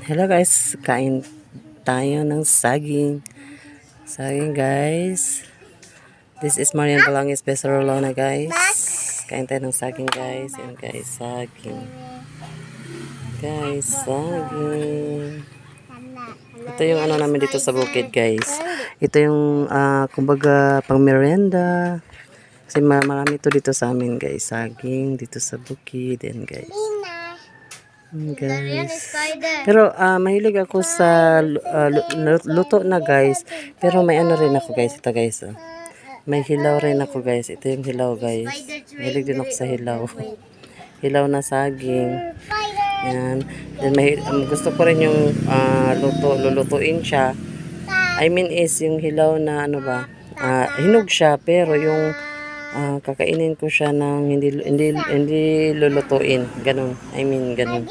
Hello guys, kain tayo ng saging. Saging guys. This is Marian Balangis Becerolona guys. Kain tayo ng saging guys. Yan guys, saging. Guys, saging. Ito yung ano namin dito sa bukid guys. Ito yung kumbaga pang merienda. Kasi marami ito dito sa amin guys. Saging dito sa bukid. Yan guys. Guys. Pero mahilig ako sa luto na guys. Pero may ano rin ako guys. Ito guys. May hilaw rin ako guys. Ito yung hilaw guys. Mahilig din ako sa hilaw. Hilaw na saging. Yan. Then gusto ko rin yung lulutuin siya. I mean is yung hilaw na ano ba. Hinog siya pero yung kakainin ko siya ng hindi lulutuin. Ganun. I mean ganun.